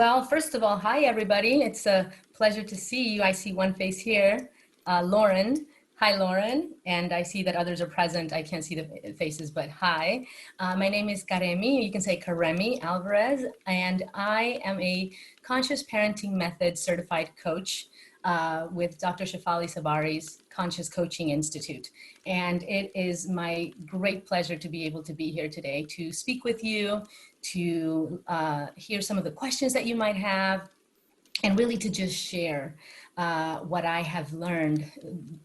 Well, first of all, hi, everybody. It's a pleasure to see you. I see one face here, Lauren. Hi, Lauren. And I see that others are present. I can't see the faces, but hi. My name is Karemi. You can say Karemi Alvarez. And I am a conscious parenting method certified coach with Dr. Shefali Sabari's Conscious Coaching Institute. And it is my great pleasure to be able to be here today to speak with you, to hear some of the questions that you might have, and really to just share what I have learned,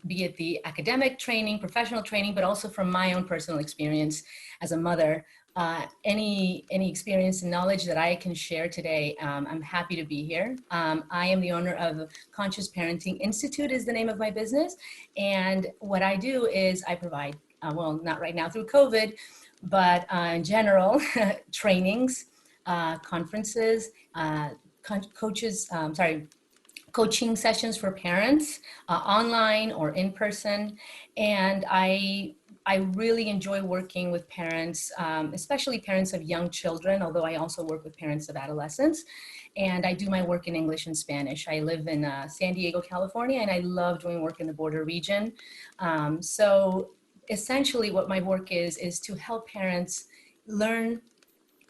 be it the academic training, professional training, but also from my own personal experience as a mother. Any experience and knowledge that I can share today, I'm happy to be here. I am the owner of Conscious Parenting Institute is the name of my business. And what I do is I provide, well, not right now through COVID, but in general, trainings, conferences, coaching sessions for parents, online or in person. And I really enjoy working with parents, especially parents of young children, although I also work with parents of adolescents. And I do my work in English and Spanish. I live in San Diego, California, and I love doing work in the border region. So essentially what my work is to help parents learn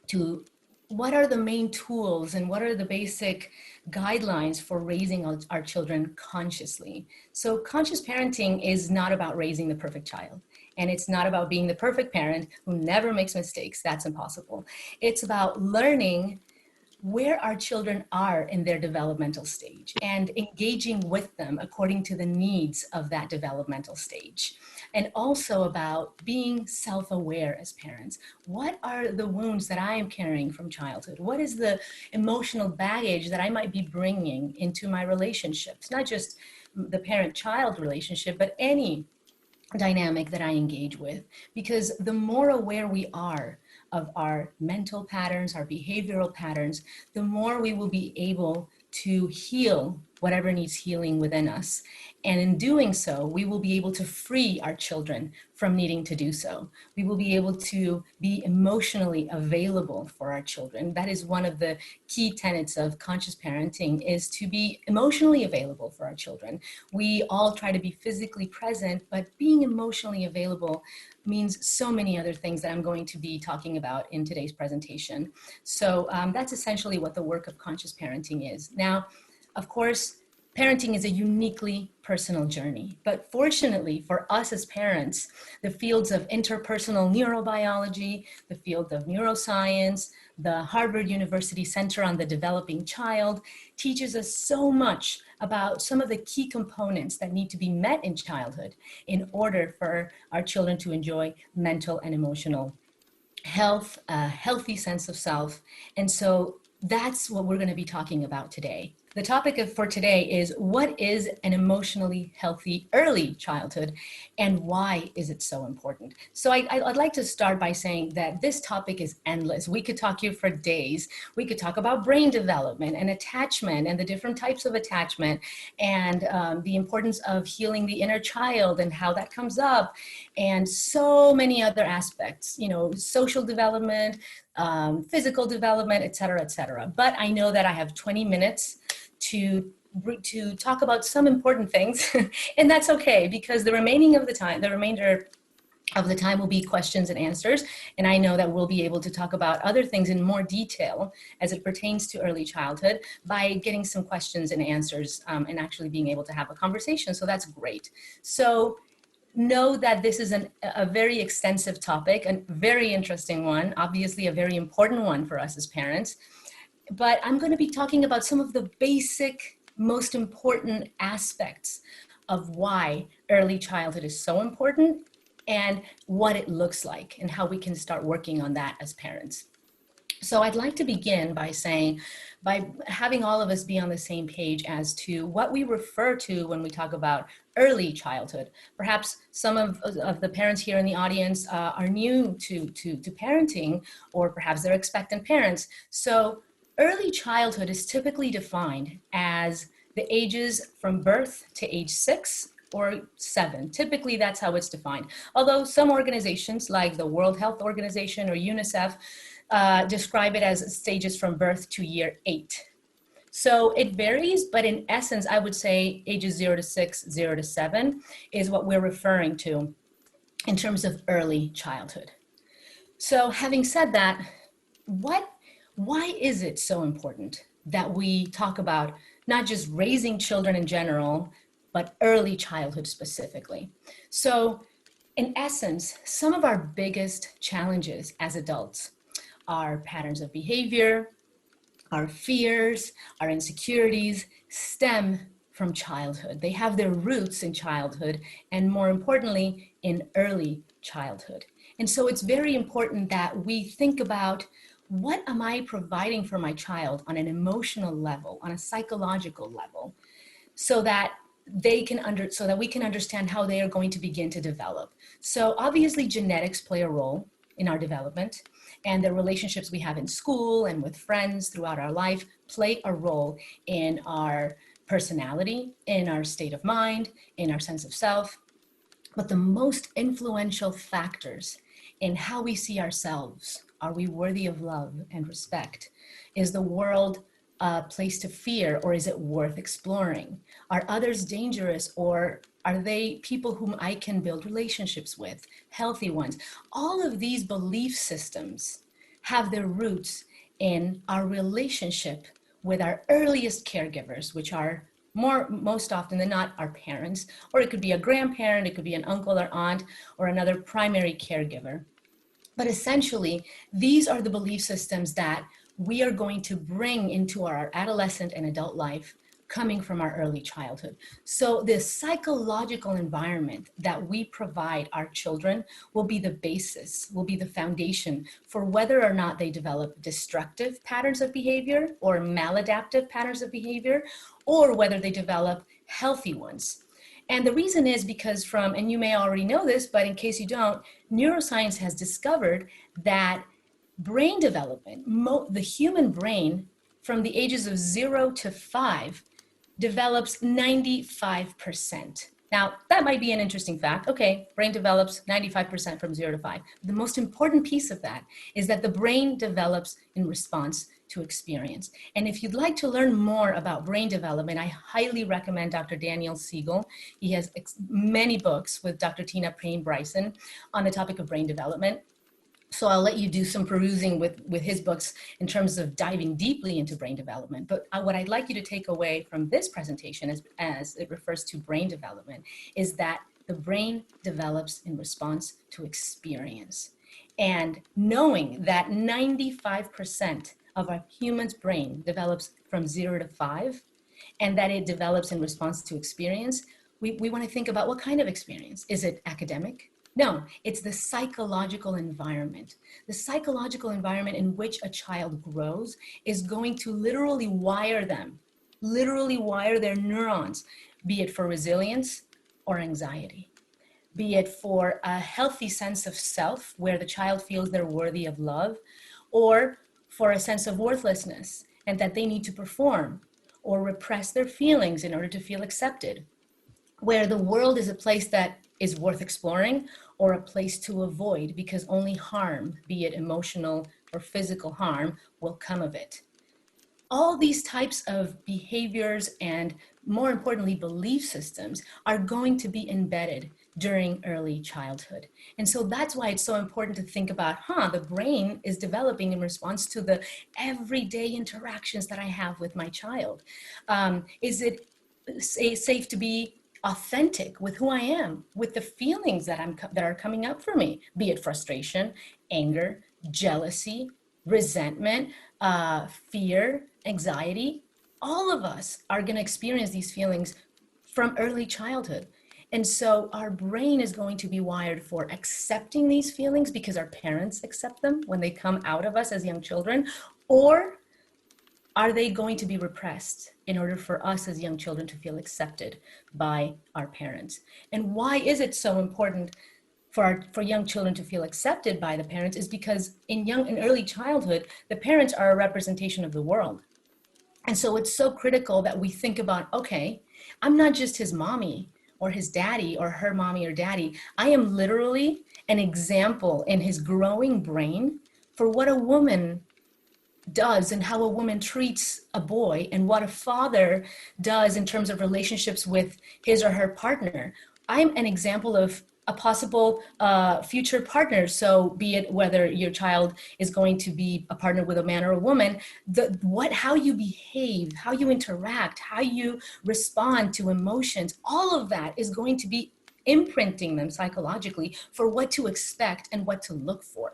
to what are the main tools and what are the basic guidelines for raising our children consciously. So conscious parenting is not about raising the perfect child. And it's not about being the perfect parent who never makes mistakes. That's impossible. It's about learning where our children are in their developmental stage and engaging with them according to the needs of that developmental stage. And also about being self-aware as parents. What are the wounds that I am carrying from childhood? What is the emotional baggage that I might be bringing into my relationships? Not just the parent-child relationship, but any dynamic that I engage with. Because the more aware we are of our mental patterns, our behavioral patterns, the more we will be able to heal whatever needs healing within us. And in doing so, we will be able to free our children from needing to do so. We will be able to be emotionally available for our children. That is one of the key tenets of conscious parenting, is to be emotionally available for our children. We all try to be physically present, but being emotionally available means so many other things that I'm going to be talking about in today's presentation. So that's essentially what the work of conscious parenting is. Now, of course, parenting is a uniquely personal journey, but fortunately for us as parents, the fields of interpersonal neurobiology, the field of neuroscience, the Harvard University Center on the Developing Child teaches us so much about some of the key components that need to be met in childhood in order for our children to enjoy mental and emotional health, a healthy sense of self. And so that's what we're going to be talking about today. The topic for today is, what is an emotionally healthy early childhood and why is it so important? So I'd like to start by saying that this topic is endless. We could talk here for days. We could talk about brain development and attachment and the different types of attachment and the importance of healing the inner child and how that comes up, and so many other aspects, you know, social development, physical development, et cetera, et cetera. But I know that I have 20 minutes to talk about some important things, and that's okay, because the remainder of the time will be questions and answers. And I know that we'll be able to talk about other things in more detail as it pertains to early childhood by getting some questions and answers and actually being able to have a conversation. So that's great. So know that this is a very extensive topic, a very interesting one, obviously a very important one for us as parents. But I'm going to be talking about some of the basic, most important aspects of why early childhood is so important and what it looks like and how we can start working on that as parents. So I'd like to begin by having all of us be on the same page as to what we refer to when we talk about early childhood. Perhaps some of the parents here in the audience are new to parenting, or perhaps they're expectant parents. So early childhood is typically defined as the ages from birth to age 6 or 7. Typically, that's how it's defined. Although some organizations like the World Health Organization or UNICEF describe it as stages from birth to year 8. So it varies, but in essence, I would say ages 0 to 6, 0 to 7 is what we're referring to in terms of early childhood. So having said that, why is it so important that we talk about not just raising children in general, but early childhood specifically? So in essence, some of our biggest challenges as adults are patterns of behavior, our fears, our insecurities stem from childhood. They have their roots in childhood, and more importantly, in early childhood. And so it's very important that we think about, what am I providing for my child on an emotional level, on a psychological level, so that so that we can understand how they are going to begin to develop. So obviously genetics play a role in our development, and the relationships we have in school and with friends throughout our life play a role in our personality, in our state of mind, in our sense of self. But the most influential factors in how we see ourselves, are we worthy of love and respect? Is the world a place to fear, or is it worth exploring? Are others dangerous, or are they people whom I can build relationships with, healthy ones? All of these belief systems have their roots in our relationship with our earliest caregivers, which are most often than not our parents, or it could be a grandparent, it could be an uncle or aunt, or another primary caregiver. But essentially, these are the belief systems that we are going to bring into our adolescent and adult life coming from our early childhood. So the psychological environment that we provide our children will be the basis, will be the foundation for whether or not they develop destructive patterns of behavior or maladaptive patterns of behavior, or whether they develop healthy ones. And the reason is because and you may already know this, but in case you don't, neuroscience has discovered that brain development, the human brain from the ages of 0 to 5 develops 95%. Now, that might be an interesting fact. Okay, brain develops 95% from 0 to 5. The most important piece of that is that the brain develops in response to experience. And if you'd like to learn more about brain development, I highly recommend Dr. Daniel Siegel. He has many books with Dr. Tina Payne Bryson on the topic of brain development. So I'll let you do some perusing with his books in terms of diving deeply into brain development. But what I'd like you to take away from this presentation as it refers to brain development is that the brain develops in response to experience. And knowing that 95% of a human's brain develops from 0 to 5, and that it develops in response to experience, we want to think about what kind of experience. Is it academic? No, it's the psychological environment. The psychological environment in which a child grows is going to literally wire their neurons, be it for resilience or anxiety, be it for a healthy sense of self where the child feels they're worthy of love, or for a sense of worthlessness and that they need to perform or repress their feelings in order to feel accepted, where the world is a place that is worth exploring or a place to avoid because only harm, be it emotional or physical harm, will come of it. All these types of behaviors and, more importantly, belief systems are going to be embedded during early childhood. And so that's why it's so important to think about, the brain is developing in response to the everyday interactions that I have with my child. Is it safe to be authentic with who I am, with the feelings that are coming up for me, be it frustration, anger, jealousy, resentment, fear, anxiety? All of us are going to experience these feelings from early childhood. And so our brain is going to be wired for accepting these feelings because our parents accept them when they come out of us as young children, or are they going to be repressed in order for us as young children to feel accepted by our parents? And why is it so important for young children to feel accepted by the parents? Is because in early childhood, the parents are a representation of the world. And so it's so critical that we think about, okay, I'm not just his mommy or his daddy or her mommy or daddy. I am literally an example in his growing brain for what a woman does and how a woman treats a boy and what a father does in terms of relationships with his or her partner. I'm an example of a possible future partner. So be it whether your child is going to be a partner with a man or a woman, how you behave, how you interact, how you respond to emotions, all of that is going to be imprinting them psychologically for what to expect and what to look for.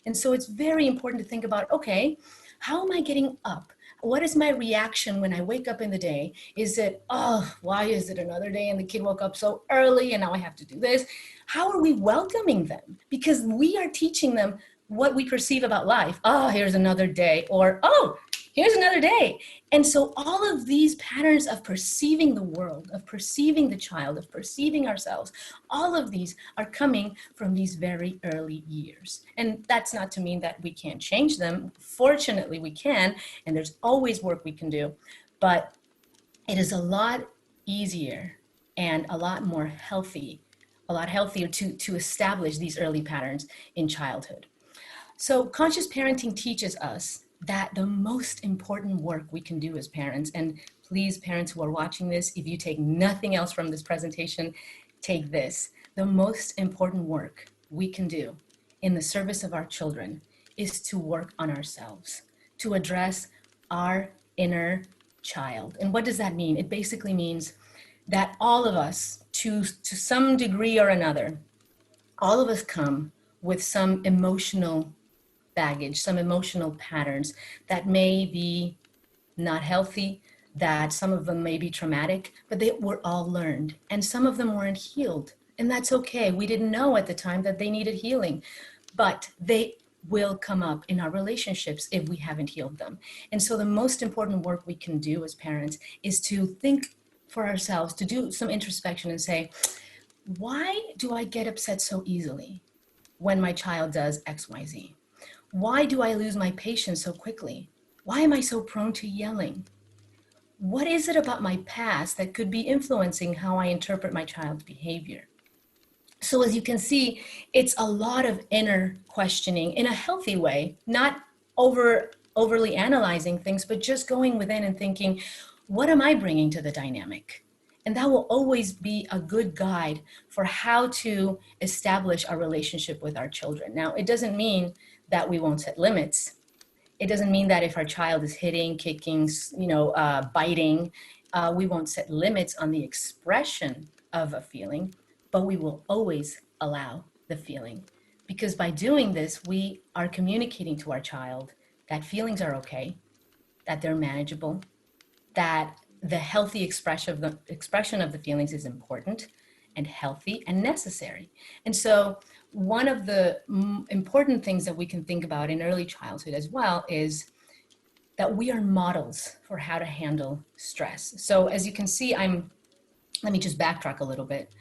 And so it's very important to think about, okay, how am I getting up? What is my reaction when I wake up in the day? Is it, oh, why is it another day and the kid woke up so early and now I have to do this? How are we welcoming them? Because we are teaching them what we perceive about life. Oh, here's another day. Or, oh, here's another day. And so all of these patterns of perceiving the world, of perceiving the child, of perceiving ourselves, all of these are coming from these very early years. And that's not to mean that we can't change them. Fortunately, we can, and there's always work we can do. But it is a lot easier and a lot more healthy, a lot healthier to establish these early patterns in childhood. So conscious parenting teaches us that the most important work we can do as parents, and please, parents who are watching this, if you take nothing else from this presentation, take this. The most important work we can do in the service of our children is to work on ourselves, to address our inner child. And what does that mean? It basically means that all of us, to some degree or another, all of us come with some emotional baggage, some emotional patterns that may be not healthy, that some of them may be traumatic, but they were all learned. And some of them weren't healed. And that's okay. We didn't know at the time that they needed healing, but they will come up in our relationships if we haven't healed them. And so the most important work we can do as parents is to think for ourselves, to do some introspection and say, why do I get upset so easily when my child does X, Y, Z? Why do I lose my patience so quickly? Why am I so prone to yelling? What is it about my past that could be influencing how I interpret my child's behavior? So as you can see, it's a lot of inner questioning in a healthy way, not overly analyzing things, but just going within and thinking, what am I bringing to the dynamic? And that will always be a good guide for how to establish our relationship with our children. Now, it doesn't mean that we won't set limits. It doesn't mean that if our child is hitting, kicking, biting, we won't set limits on the expression of a feeling, but we will always allow the feeling. Because by doing this, we are communicating to our child that feelings are okay, that they're manageable, that the healthy expression of the feelings is important and healthy and necessary. And so one of the important things that we can think about in early childhood as well is that we are models for how to handle stress. So as you can see, let me just backtrack a little bit.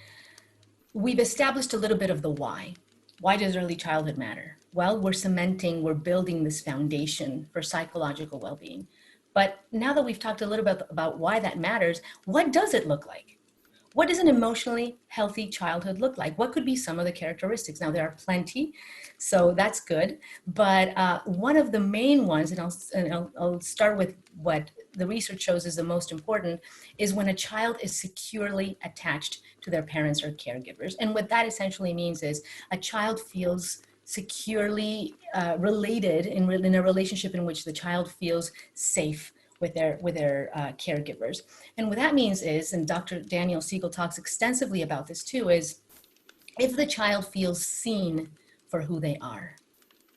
We've established a little bit of the why. Why does early childhood matter? Well, we're building this foundation for psychological well-being. But now that we've talked a little bit about why that matters, what does it look like? What does an emotionally healthy childhood look like? What could be some of the characteristics? Now, there are plenty, so that's good. But one of the main ones, and I'll start with what the research shows is the most important, is when a child is securely attached to their parents or caregivers. And what that essentially means is a child feels securely related in a relationship in which the child feels safe with their caregivers. And what that means is, and Dr. Daniel Siegel talks extensively about this too, is if the child feels seen for who they are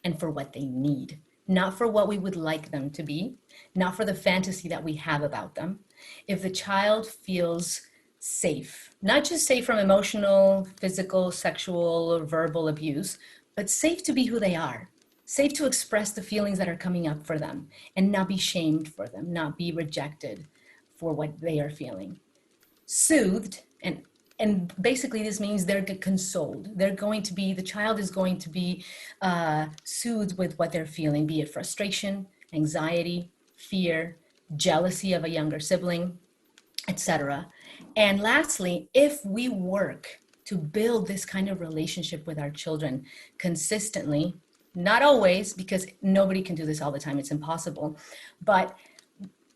and for what they need, not for what we would like them to be, not for the fantasy that we have about them. If the child feels safe, not just safe from emotional, physical, sexual, or verbal abuse, but safe to be who they are, safe to express the feelings that are coming up for them and not be shamed for them, not be rejected for what they are feeling. Soothed, and basically this means they're consoled. The child is going to be soothed with what they're feeling, be it frustration, anxiety, fear, jealousy of a younger sibling, etc. And lastly, if we work to build this kind of relationship with our children consistently, Not always, because nobody can do this all the time. It's impossible. But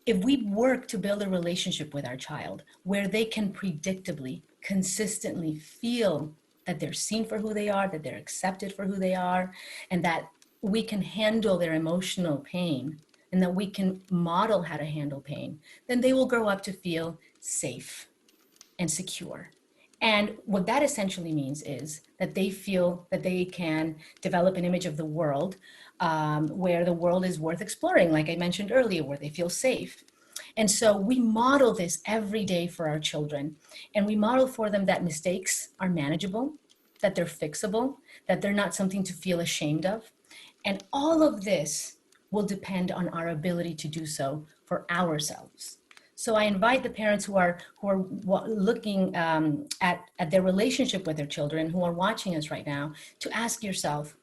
if we work to build a relationship with our child where they can predictably, consistently feel that they're seen for who they are, that they're accepted for who they are, and that we can handle their emotional pain, and that we can model how to handle pain, then they will grow up to feel safe and secure. And what that essentially means is that they feel that they can develop an image of the world where the world is worth exploring, like I mentioned earlier, where they feel safe. And so we model this every day for our children. And we model for them that mistakes are manageable, that they're fixable, that they're not something to feel ashamed of. And all of this will depend on our ability to do so for ourselves. So I invite the parents who are looking at their relationship with their children, who are watching us right now, to ask yourself,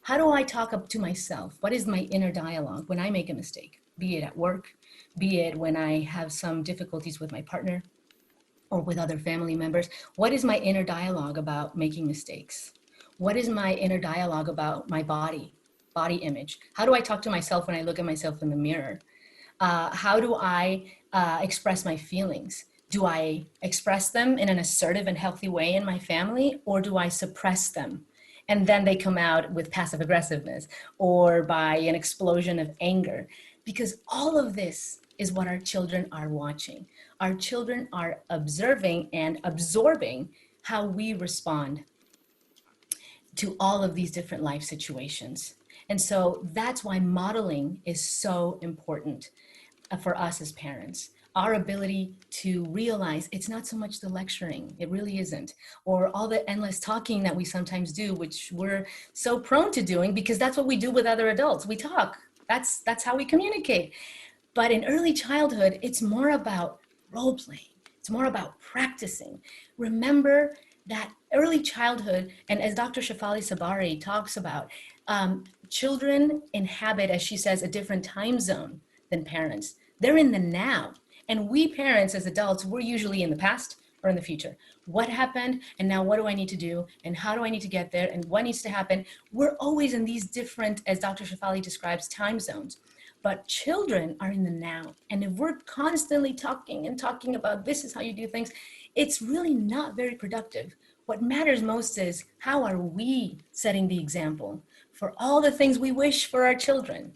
how do I talk up to myself? What is my inner dialogue when I make a mistake? Be it at work, be it when I have some difficulties with my partner or with other family members. What is my inner dialogue about making mistakes? What is my inner dialogue about my body image? How do I talk to myself when I look at myself in the mirror? How do I express my feelings? Do I express them in an assertive and healthy way in my family, or do I suppress them? And then they come out with passive aggressiveness or by an explosion of anger. Because all of this is what our children are watching. Our children are observing and absorbing how we respond to all of these different life situations. And so that's why modeling is so important for us as parents. Our ability to realize it's not so much the lecturing, it really isn't, or all the endless talking that we sometimes do, which we're so prone to doing because that's what we do with other adults. We talk. That's how we communicate. But in early childhood, it's more about role playing. It's more about practicing. Remember that early childhood, and as Dr. Shefali Sabari talks about, children inhabit, as she says, a different time zone than parents. They're in the now. And we parents as adults, we're usually in the past or in the future. What happened? And now what do I need to do? And how do I need to get there? And what needs to happen? We're always in these different, as Dr. Shefali describes, time zones. But children are in the now. And if we're constantly talking and talking about this is how you do things, it's really not very productive. What matters most is how are we setting the example for all the things we wish for our children?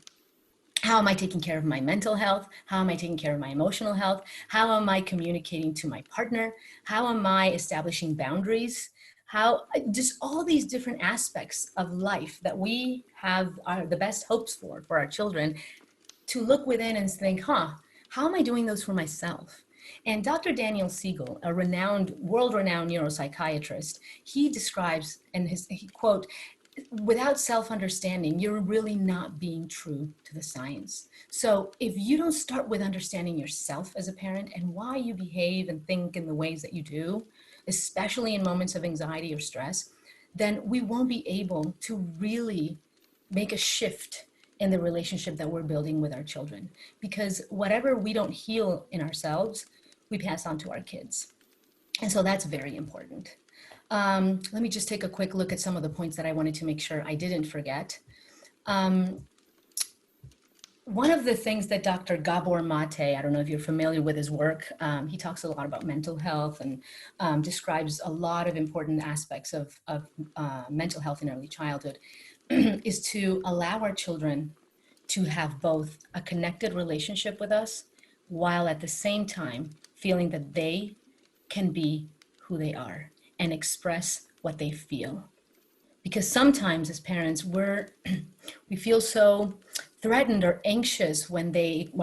How am I taking care of my mental health? How am I taking care of my emotional health? How am I communicating to my partner? How am I establishing boundaries? How just all these different aspects of life that we have are the best hopes for our children, to look within and think, how am I doing those for myself? And Dr. Daniel Siegel, a world-renowned neuropsychiatrist, he describes, and he quote, without self-understanding, you're really not being true to the science. So if you don't start with understanding yourself as a parent and why you behave and think in the ways that you do, especially in moments of anxiety or stress, then we won't be able to really make a shift in the relationship that we're building with our children. Because whatever we don't heal in ourselves, we pass on to our kids. And so that's very important. Let me just take a quick look at some of the points that I wanted to make sure I didn't forget. One of the things that Dr. Gabor Mate, I don't know if you're familiar with his work, he talks a lot about mental health and describes a lot of important aspects of mental health in early childhood, is to allow our children to have both a connected relationship with us while at the same time feeling that they can be who they are and express what they feel. Because sometimes as parents, we feel so threatened or anxious when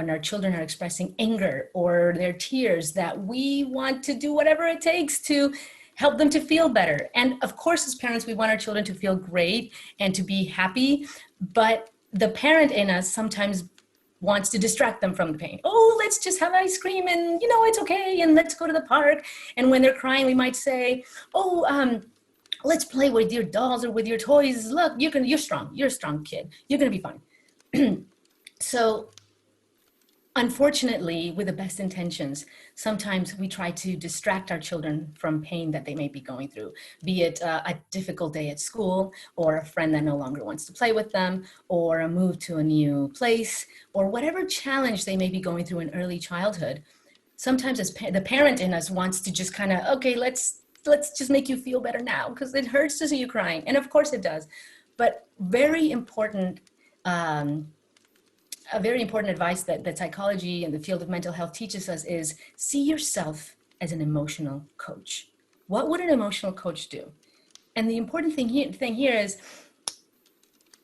our children are expressing anger or their tears that we want to do whatever it takes to help them to feel better. And of course, as parents, we want our children to feel great and to be happy, but the parent in us sometimes wants to distract them from the pain. Oh, let's just have ice cream and, it's okay. And let's go to the park. And when they're crying, we might say, let's play with your dolls or with your toys. Look, you're strong. You're a strong kid. You're going to be fine. So Unfortunately, with the best intentions, sometimes we try to distract our children from pain that they may be going through, be it a difficult day at school, or a friend that no longer wants to play with them, or a move to a new place, or whatever challenge they may be going through in early childhood. Sometimes the parent in us wants to just kind of, okay, let's just make you feel better now because it hurts to see you crying. And of course it does. But very important, a very important advice that psychology and the field of mental health teaches us is see yourself as an emotional coach. What would an emotional coach do? And the important thing here is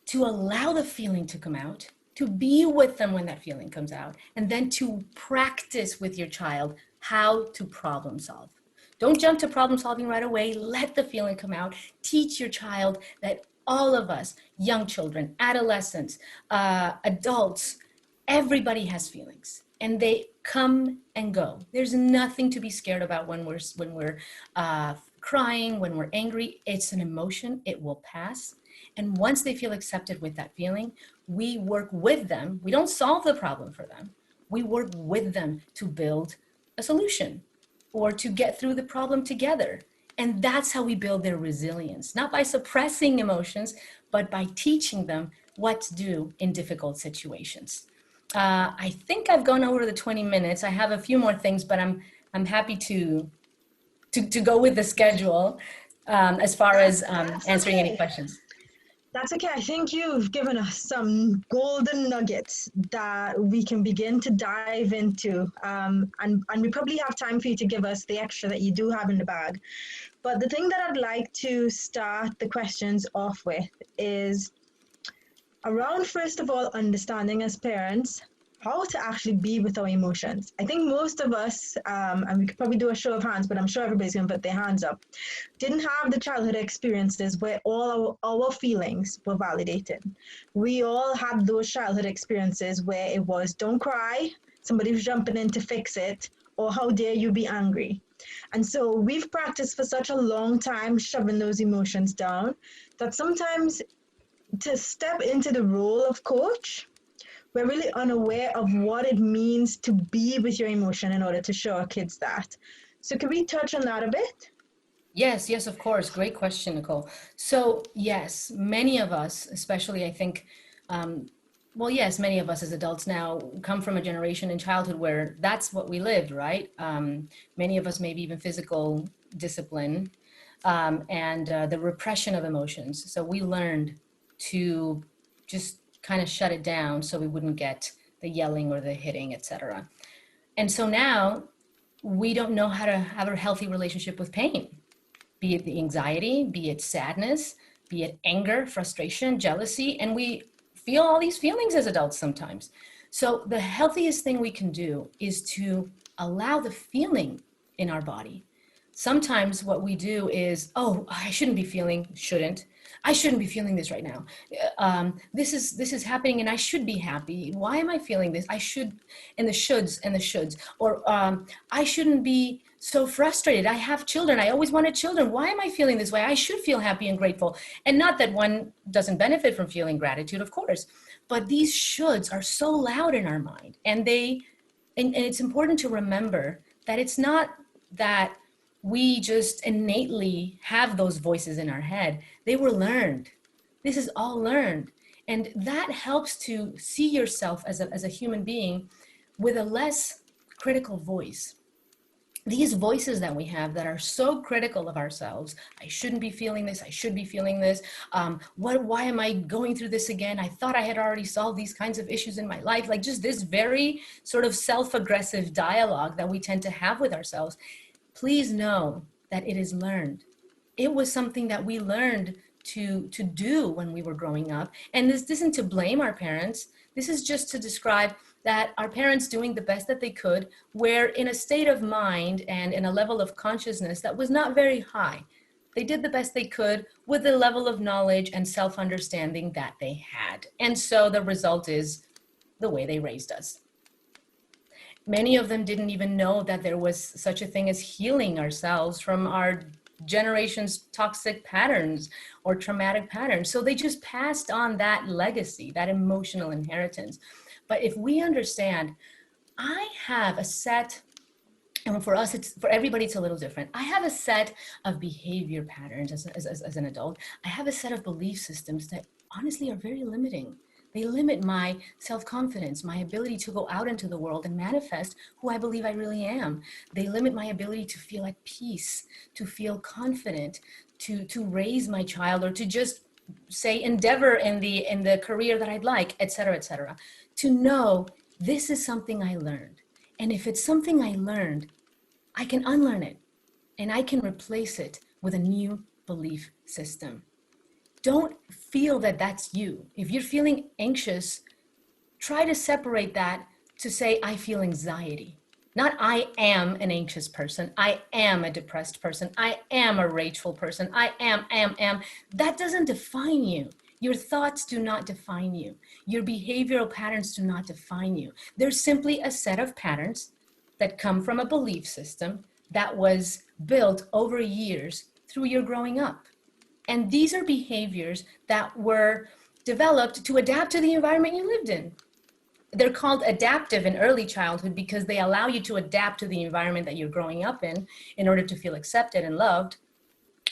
to allow the feeling to come out, to be with them when that feeling comes out, and then to practice with your child how to problem solve. Don't jump to problem solving right away. Let the feeling come out. Teach your child that all of us, young children, adolescents, adults, everybody has feelings and they come and go. There's nothing to be scared about when we're crying, when we're angry. It's an emotion, it will pass. And once they feel accepted with that feeling, we work with them. We don't solve the problem for them. We work with them to build a solution or to get through the problem together. And that's how we build their resilience, not by suppressing emotions, but by teaching them what to do in difficult situations. I think I've gone over the 20 minutes. I have a few more things, but I'm happy to go with the schedule as far as answering any questions. That's okay. I think you've given us some golden nuggets that we can begin to dive into. And we probably have time for you to give us the extra that you do have in the bag. But the thing that I'd like to start the questions off with is around, first of all, understanding as parents how to actually be with our emotions. I think most of us, and we could probably do a show of hands, but I'm sure everybody's going to put their hands up, didn't have the childhood experiences where all our feelings were validated. We all had those childhood experiences where it was, don't cry, somebody's jumping in to fix it, or how dare you be angry. And so we've practiced for such a long time shoving those emotions down that sometimes to step into the role of coach, we're really unaware of what it means to be with your emotion in order to show our kids that. So can we touch on that a bit? Yes, of course. Great question, Nicole. So yes, many of us, especially I think, yes, many of us as adults now come from a generation in childhood where that's what we lived, right? Many of us maybe even physical discipline and the repression of emotions. So we learned to just kind of shut it down so we wouldn't get the yelling or the hitting, etc. And so now we don't know how to have a healthy relationship with pain, be it the anxiety, be it sadness, be it anger, frustration, jealousy, and we feel all these feelings as adults sometimes. So the healthiest thing we can do is to allow the feeling in our body. Sometimes what we do is, oh, I shouldn't be feeling, shouldn't. I shouldn't be feeling this right now. This is happening and I should be happy. Why am I feeling this? I should, and the shoulds. Or I shouldn't be so frustrated. I have children. I always wanted children. Why am I feeling this way? I should feel happy and grateful. And not that one doesn't benefit from feeling gratitude, of course. But these shoulds are so loud in our mind. And it's important to remember that it's not that we just innately have those voices in our head. They were learned. This is all learned. And that helps to see yourself as a human being with a less critical voice. These voices that we have that are so critical of ourselves, I shouldn't be feeling this, I should be feeling this, why am I going through this again? I thought I had already solved these kinds of issues in my life. Like just this very sort of self-aggressive dialogue that we tend to have with ourselves. Please know that it is learned. It was something that we learned to do when we were growing up. And this isn't to blame our parents. This is just to describe that our parents doing the best that they could were in a state of mind and in a level of consciousness that was not very high. They did the best they could with the level of knowledge and self-understanding that they had. And so the result is the way they raised us. Many of them didn't even know that there was such a thing as healing ourselves from our generation's toxic patterns or traumatic patterns. So they just passed on that legacy, that emotional inheritance. But if we understand I have a set, and for us, for everybody, it's a little different. I have a set of behavior patterns as an adult. I have a set of belief systems that honestly are very limiting. They limit my self-confidence, my ability to go out into the world and manifest who I believe I really am. They limit my ability to feel at peace, to feel confident, to raise my child, or to just say endeavor in the career that I'd like, et cetera, et cetera. To know this is something I learned. And if it's something I learned, I can unlearn it and I can replace it with a new belief system. Don't feel that that's you. If you're feeling anxious, try to separate that to say, I feel anxiety. Not I am an anxious person. I am a depressed person. I am a rageful person. I am. That doesn't define you. Your thoughts do not define you. Your behavioral patterns do not define you. They're simply a set of patterns that come from a belief system that was built over years through your growing up. And these are behaviors that were developed to adapt to the environment you lived in. They're called adaptive in early childhood because they allow you to adapt to the environment that you're growing up in order to feel accepted and loved.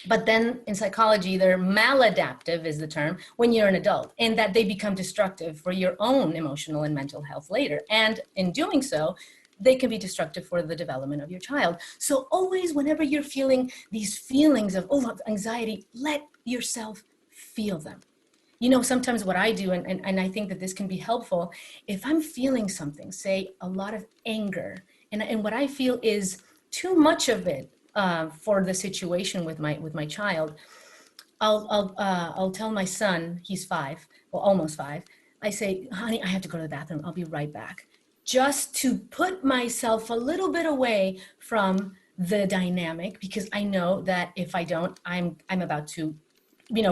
But then in psychology, they're maladaptive is the term when you're an adult, and that they become destructive for your own emotional and mental health later. And in doing so, they can be destructive for the development of your child. So always, whenever you're feeling these feelings of anxiety, let yourself feel them. You know, sometimes what I do, and I think that this can be helpful, if I'm feeling something, say a lot of anger, and what I feel is too much of it for the situation with my child, I'll tell my son, he's 5, well, almost 5. I say, honey, I have to go to the bathroom. I'll be right back. Just to put myself a little bit away from the dynamic, because I know that if I don't, I'm about to,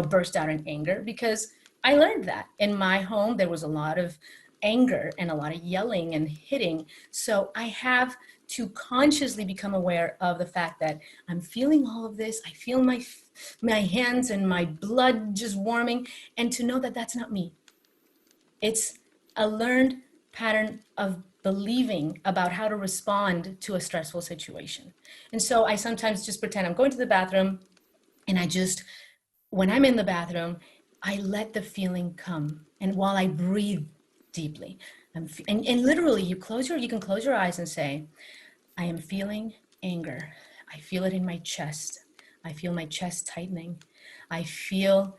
burst out in anger, because I learned that in my home, there was a lot of anger and a lot of yelling and hitting. So I have to consciously become aware of the fact that I'm feeling all of this. I feel my hands and my blood just warming, and to know that that's not me. It's a learned pattern of believing about how to respond to a stressful situation. And so I sometimes just pretend I'm going to the bathroom, and when I'm in the bathroom, I let the feeling come. And while I breathe deeply, and literally you can close your eyes and say, I am feeling anger. I feel it in my chest. I feel my chest tightening. I feel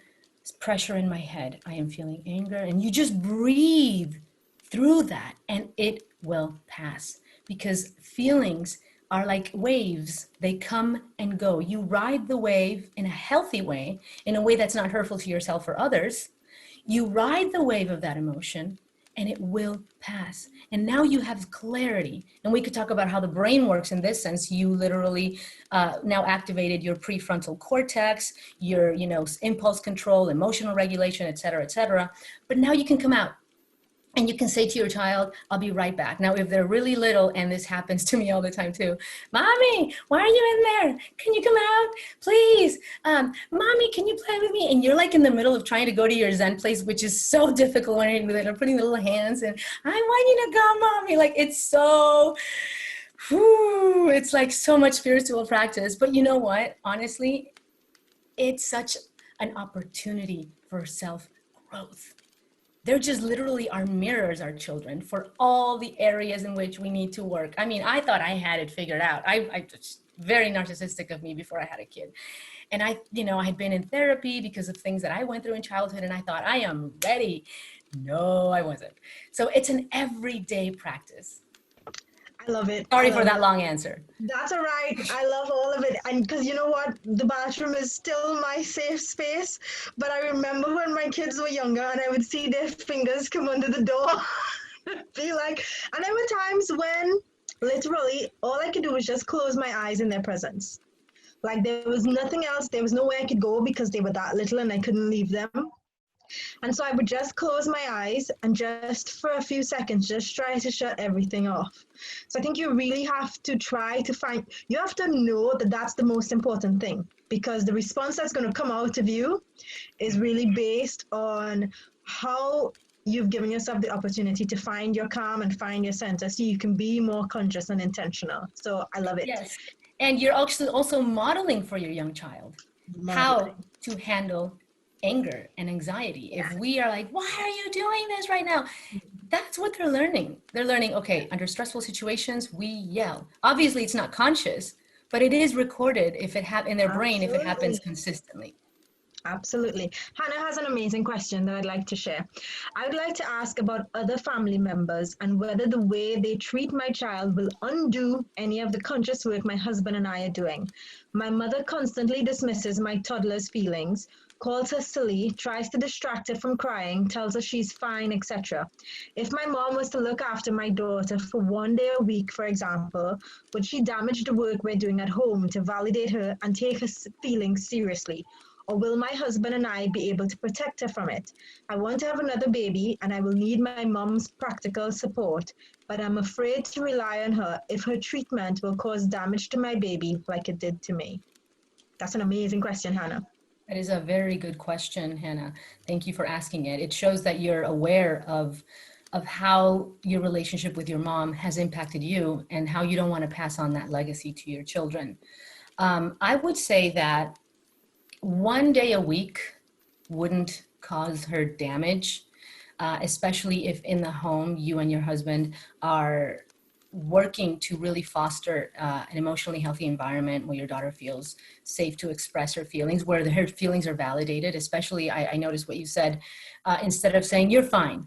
pressure in my head. I am feeling anger. And you just breathe through that, and it will pass, because feelings are like waves. They come and go. You ride the wave in a healthy way, in a way that's not hurtful to yourself or others. You ride the wave of that emotion, and it will pass. And now you have clarity. And we could talk about how the brain works in this sense. You literally now activated your prefrontal cortex, your impulse control, emotional regulation, et cetera, et cetera. But now you can come out. And you can say to your child, I'll be right back. Now, if they're really little, and this happens to me all the time too, Mommy, why are you in there? Can you come out, please? Mommy, can you play with me? And you're like in the middle of trying to go to your Zen place, which is so difficult when you're putting the little hands and I want you to go, Mommy. Like it's so, it's like so much spiritual practice. But you know what? Honestly, it's such an opportunity for self-growth. They're just literally our mirrors, our children, for all the areas in which we need to work. I mean, I thought I had it figured out. I just very narcissistic of me before I had a kid. And I had been in therapy because of things that I went through in childhood, and I thought I am ready. No, I wasn't. So it's an everyday practice. I love it. Sorry for that long answer. That's all right. I love all of it. And because you know what? The bathroom is still my safe space. But I remember when my kids were younger and I would see their fingers come under the door. Be like, and there were times when literally all I could do was just close my eyes in their presence. Like there was nothing else. There was nowhere I could go because they were that little and I couldn't leave them. And so I would just close my eyes and just for a few seconds, just try to shut everything off. So I think you really have to you have to know that that's the most important thing, because the response that's going to come out of you is really based on how you've given yourself the opportunity to find your calm and find your center so you can be more conscious and intentional. So I love it. Yes. And you're also modeling for your young child how Modeling. to handle anger and anxiety. Yeah. If we are like, why are you doing this right now? That's what they're learning. They're learning, okay, under stressful situations, we yell. Obviously, it's not conscious, but it is recorded if it in their brain if it happens Absolutely. consistently. Absolutely. Hannah has an amazing question that I'd like to share. I would like to ask about other family members and whether the way they treat my child will undo any of the conscious work my husband and I are doing. My mother constantly dismisses my toddler's feelings, calls her silly, tries to distract her from crying, tells her she's fine, etc. If my mom was to look after my daughter for one day a week, for example, would she damage the work we're doing at home to validate her and take her feelings seriously? Or will my husband and I be able to protect her from it? I want to have another baby and I will need my mom's practical support, but I'm afraid to rely on her if her treatment will cause damage to my baby like it did to me. That's an amazing question, Hannah. That is a very good question, Hannah. Thank you for asking it. It shows that you're aware of how your relationship with your mom has impacted you and how you don't want to pass on that legacy to your children. I would say that one day a week wouldn't cause her damage, especially if in the home you and your husband are working to really foster an emotionally healthy environment where your daughter feels safe to express her feelings, where her feelings are validated. Especially, I noticed what you said, instead of saying, you're fine.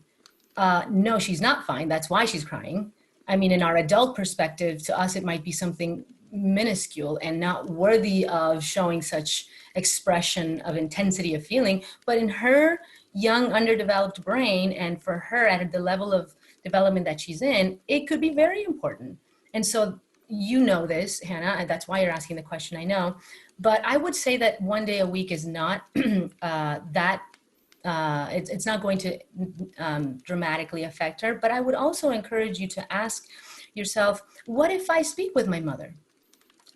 No, she's not fine. That's why she's crying. I mean, in our adult perspective, to us, it might be something minuscule and not worthy of showing such expression of intensity of feeling. But in her young, underdeveloped brain, and for her at the level of development that she's in, it could be very important. And so you know this, Hannah, and that's why you're asking the question, I know. But I would say that one day a week is not it's not going to dramatically affect her. But I would also encourage you to ask yourself, what if I speak with my mother?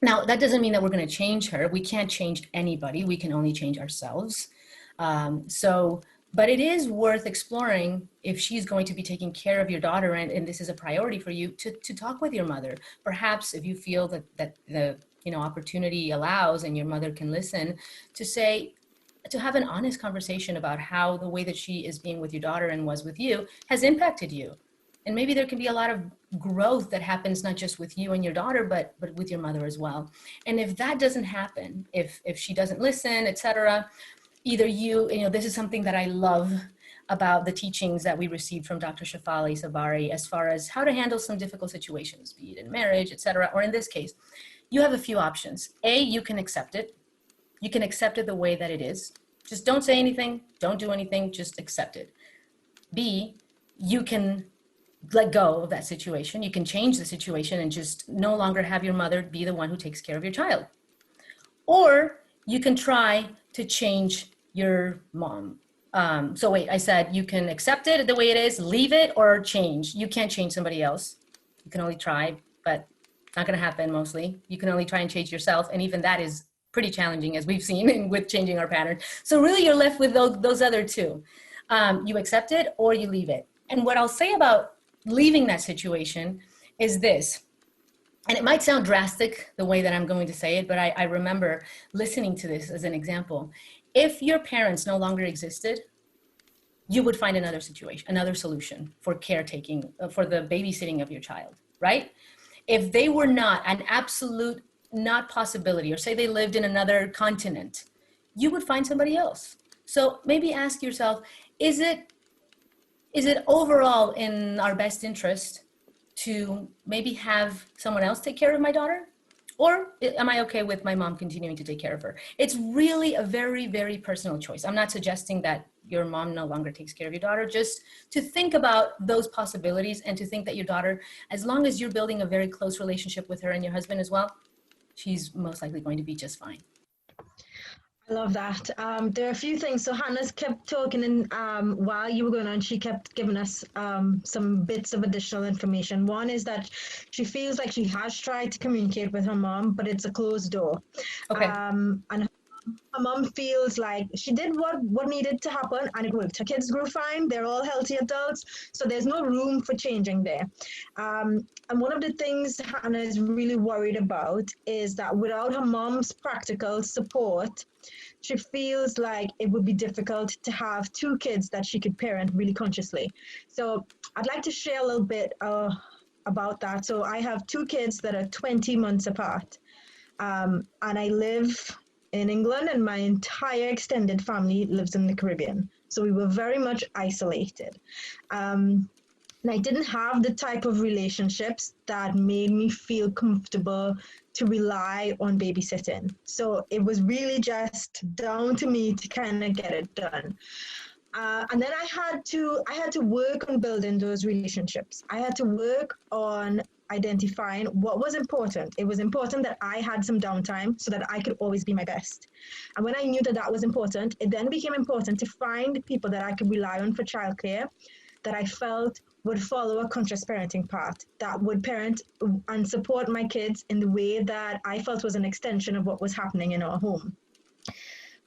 Now, that doesn't mean that we're going to change her. We can't change anybody. We can only change ourselves. But it is worth exploring if she's going to be taking care of your daughter and this is a priority for you to talk with your mother. Perhaps if you feel that the opportunity allows and your mother can listen, to have an honest conversation about how the way that she is being with your daughter and was with you has impacted you. And maybe there can be a lot of growth that happens not just with you and your daughter, but with your mother as well. And if that doesn't happen, if she doesn't listen, etc., either this is something that I love about the teachings that we received from Dr. Shefali Sabari as far as how to handle some difficult situations, be it in marriage, etc., or in this case, you have a few options. A, you can accept it. You can accept it the way that it is. Just don't say anything, don't do anything, just accept it. B, you can let go of that situation. You can change the situation and just no longer have your mother be the one who takes care of your child. Or you can try to change your mom. So wait, I said you can accept it the way it is, leave it, or change. You can't change somebody else. You can only try, but not going to happen mostly. You can only try and change yourself. And even that is pretty challenging, as we've seen with changing our pattern. So really you're left with those other two. You accept it or you leave it. And what I'll say about leaving that situation is this, and it might sound drastic the way that I'm going to say it, but I remember listening to this as an example. If your parents no longer existed, you would find another situation, another solution for caretaking, for the babysitting of your child, right? If they were not an absolute not possibility, or say they lived in another continent, you would find somebody else. So maybe ask yourself, is it overall in our best interest to maybe have someone else take care of my daughter? Or am I okay with my mom continuing to take care of her? It's really a very, very personal choice. I'm not suggesting that your mom no longer takes care of your daughter, just to think about those possibilities and to think that your daughter, as long as you're building a very close relationship with her and your husband as well, she's most likely going to be just fine. I love that. There are a few things. So Hannah's kept talking, and while you were going on, she kept giving us some bits of additional information. One is that she feels like she has tried to communicate with her mom, but it's a closed door. Okay. And her mom feels like she did what needed to happen and it worked. Her kids grew fine. They're all healthy adults. So there's no room for changing there. And one of the things Hannah is really worried about is that without her mom's practical support, she feels like it would be difficult to have two kids that she could parent really consciously. So I'd like to share a little bit about that. So I have two kids that are 20 months apart. And I live in England, and my entire extended family lives in the Caribbean. So we were very much isolated. And I didn't have the type of relationships that made me feel comfortable to rely on babysitting. So it was really just down to me to kind of get it done. And then I had to work on building those relationships. I had to work on identifying what was important. It was important that I had some downtime so that I could always be my best. And when I knew that that was important, it then became important to find people that I could rely on for childcare that I felt would follow a conscious parenting path, that would parent and support my kids in the way that I felt was an extension of what was happening in our home.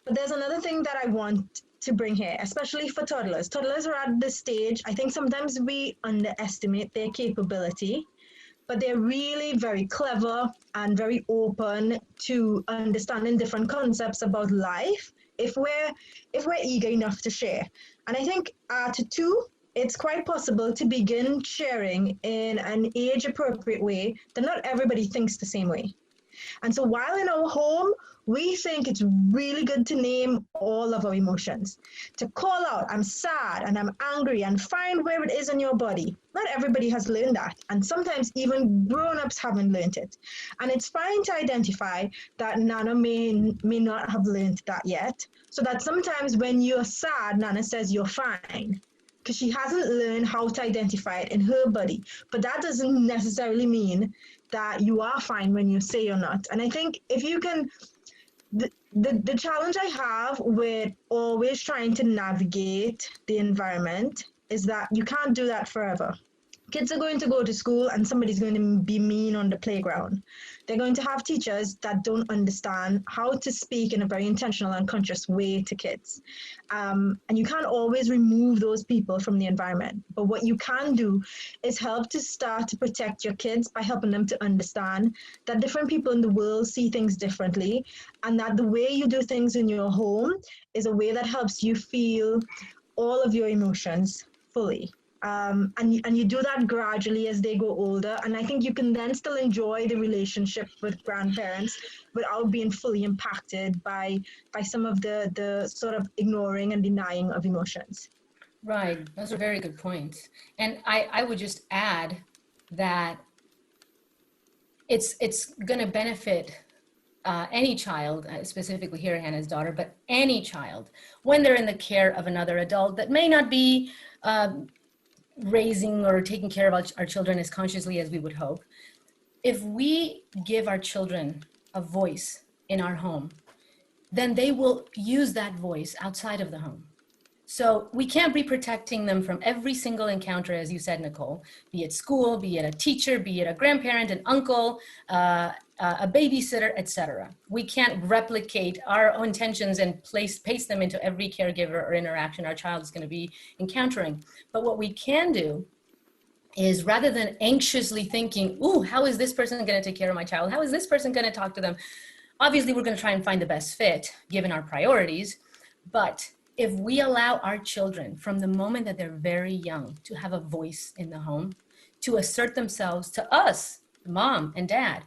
But there's another thing that I want to bring here, especially for toddlers. Toddlers are at this stage, I think sometimes we underestimate their capability, but they're really very clever and very open to understanding different concepts about life if we're eager enough to share. And I think at 2, it's quite possible to begin sharing in an age appropriate way that not everybody thinks the same way. And so while in our home, we think it's really good to name all of our emotions, to call out, I'm sad and I'm angry, and find where it is in your body. Not everybody has learned that. And sometimes even grown-ups haven't learned it. And it's fine to identify that Nana may not have learned that yet. So that sometimes when you're sad, Nana says you're fine, because she hasn't learned how to identify it in her body. But that doesn't necessarily mean that you are fine when you say you're not. And I think if you can, the challenge I have with always trying to navigate the environment is that you can't do that forever. Kids are going to go to school and somebody's going to be mean on the playground. They're going to have teachers that don't understand how to speak in a very intentional and conscious way to kids. And you can't always remove those people from the environment. But what you can do is help to start to protect your kids by helping them to understand that different people in the world see things differently, and that the way you do things in your home is a way that helps you feel all of your emotions fully. And you do that gradually as they go older. And I think you can then still enjoy the relationship with grandparents without being fully impacted by some of the sort of ignoring and denying of emotions. Right, those are very good points. And I would just add that it's going to benefit any child, specifically here Hannah's daughter, but any child, when they're in the care of another adult that may not be raising or taking care of our children as consciously as we would hope. If we give our children a voice in our home, then they will use that voice outside of the home. So we can't be protecting them from every single encounter, as you said, Nicole, be it school, be it a teacher, be it a grandparent, an uncle, a babysitter, etc. We can't replicate our own intentions and paste them into every caregiver or interaction our child is going to be encountering. But what we can do is, rather than anxiously thinking, ooh, how is this person going to take care of my child? How is this person going to talk to them? Obviously, we're going to try and find the best fit given our priorities. But if we allow our children from the moment that they're very young to have a voice in the home, to assert themselves to us, mom and dad,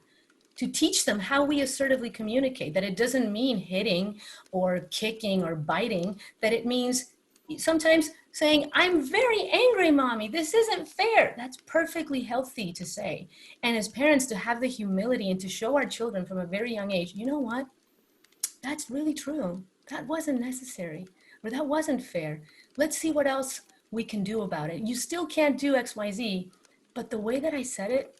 to teach them how we assertively communicate, that it doesn't mean hitting or kicking or biting, that it means sometimes saying, I'm very angry, mommy, this isn't fair. That's perfectly healthy to say. And as parents, to have the humility and to show our children from a very young age, you know what? That's really true. That wasn't necessary, or that wasn't fair. Let's see what else we can do about it. You still can't do X, Y, Z, but the way that I said it,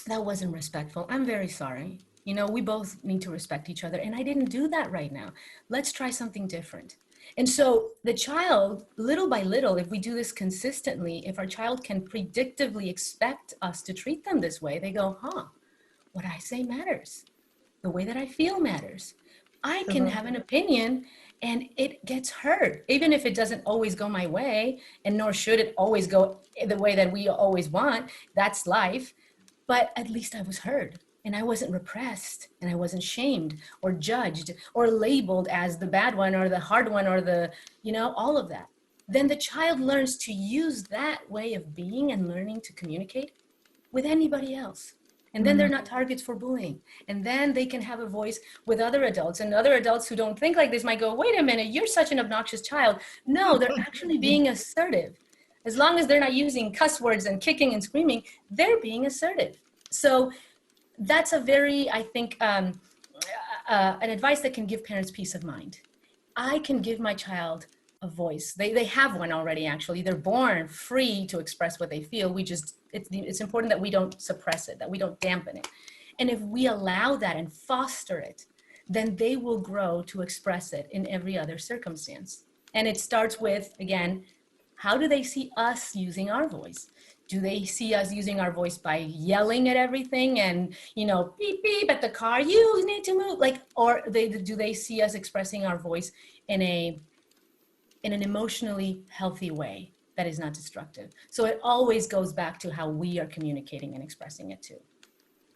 that wasn't respectful. I'm very sorry. You know, we both need to respect each other, and I didn't do that right now. Let's try something different. And so the child, little by little, if we do this consistently, if our child can predictively expect us to treat them this way, they go, huh, what I say matters. The way that I feel matters. I can have an opinion and it gets heard, even if it doesn't always go my way, and nor should it always go the way that we always want. That's life. But at least I was heard and I wasn't repressed and I wasn't shamed or judged or labeled as the bad one or the hard one or the, all of that. Then the child learns to use that way of being and learning to communicate with anybody else. And then they're not targets for bullying. And then they can have a voice with other adults, and other adults who don't think like this might go, wait a minute, you're such an obnoxious child. No, they're actually being assertive. As long as they're not using cuss words and kicking and screaming, they're being assertive. So that's a very, I think, an advice that can give parents peace of mind. I can give my child a voice. They have one already, actually. They're born free to express what they feel. It's important that we don't suppress it, that we don't dampen it. And if we allow that and foster it, then they will grow to express it in every other circumstance. And it starts with, again, how do they see us using our voice? Do they see us using our voice by yelling at everything and, beep, beep at the car, you need to move, or do they see us expressing our voice in an emotionally healthy way that is not destructive? So it always goes back to how we are communicating and expressing it too.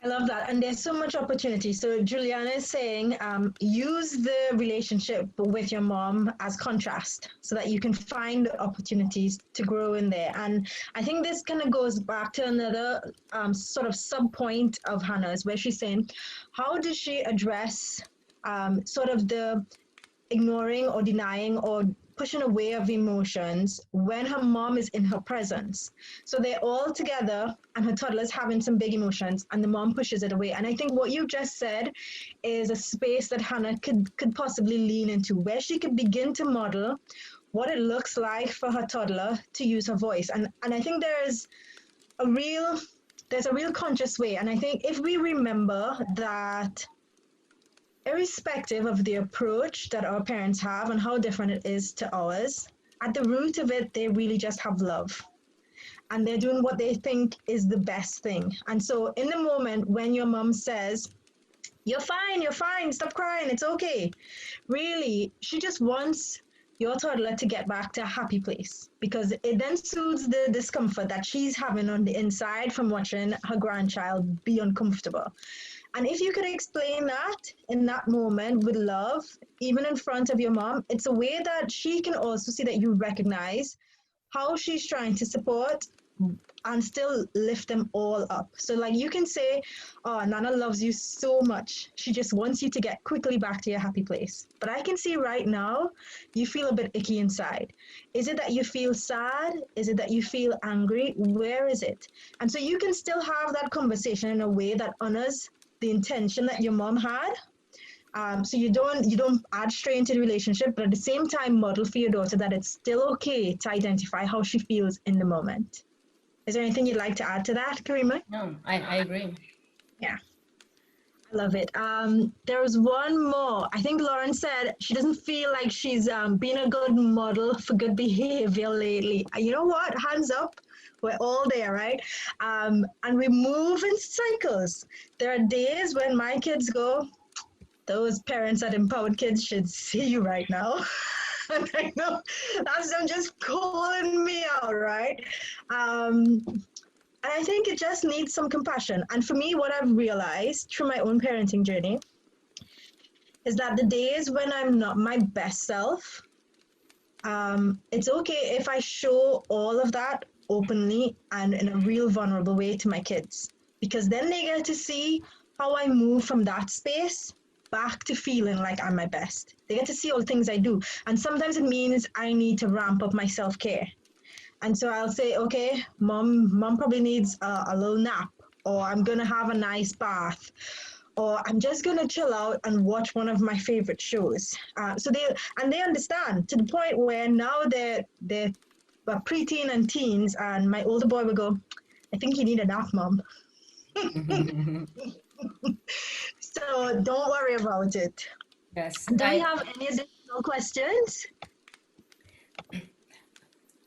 I love that. And there's so much opportunity. So Juliana is saying, use the relationship with your mom as contrast so that you can find opportunities to grow in there. And I think this kind of goes back to another sort of sub point of Hannah's, where she's saying, how does she address sort of the ignoring or denying or pushing away of emotions when her mom is in her presence? So they're all together and her toddler's having some big emotions and the mom pushes it away. And I think what you just said is a space that Hannah could possibly lean into, where she could begin to model what it looks like for her toddler to use her voice. And I think there's a real conscious way. And I think if we remember that irrespective of the approach that our parents have and how different it is to ours, at the root of it, they really just have love. And they're doing what they think is the best thing. And so in the moment when your mom says, you're fine, stop crying, it's okay. Really, she just wants your toddler to get back to a happy place, because it then soothes the discomfort that she's having on the inside from watching her grandchild be uncomfortable. And if you could explain that in that moment with love, even in front of your mom, it's a way that she can also see that you recognize how she's trying to support and still lift them all up. So like you can say, oh, Nana loves you so much. She just wants you to get quickly back to your happy place. But I can see right now, you feel a bit icky inside. Is it that you feel sad? Is it that you feel angry? Where is it? And so you can still have that conversation in a way that honors the intention that your mom had. So you don't add strain to the relationship, but at the same time model for your daughter that it's still okay to identify how she feels in the moment. Is there anything you'd like to add to that, Karima? No, I agree. Yeah, I love it. There was one more. I think Lauren said she doesn't feel like she's been a good model for good behavior lately. You know what? Hands up. We're all there, right? And we move in cycles. There are days when my kids go, those parents that empowered kids should see you right now. And I know that's them just calling me out, right? And I think it just needs some compassion. And for me, what I've realized through my own parenting journey is that the days when I'm not my best self, it's okay if I show all of that openly and in a real vulnerable way to my kids, because then they get to see how I move from that space back to feeling like I'm my best. They get to see all the things I do. And sometimes it means I need to ramp up my self-care. And so I'll say, okay, mom probably needs a little nap, or I'm going to have a nice bath, or I'm just going to chill out and watch one of my favorite shows. So they understand, to the point where now they're preteen and teens, and my older boy will go, I think you need a nap, mom. So don't worry about it. Yes. Do we have any additional questions?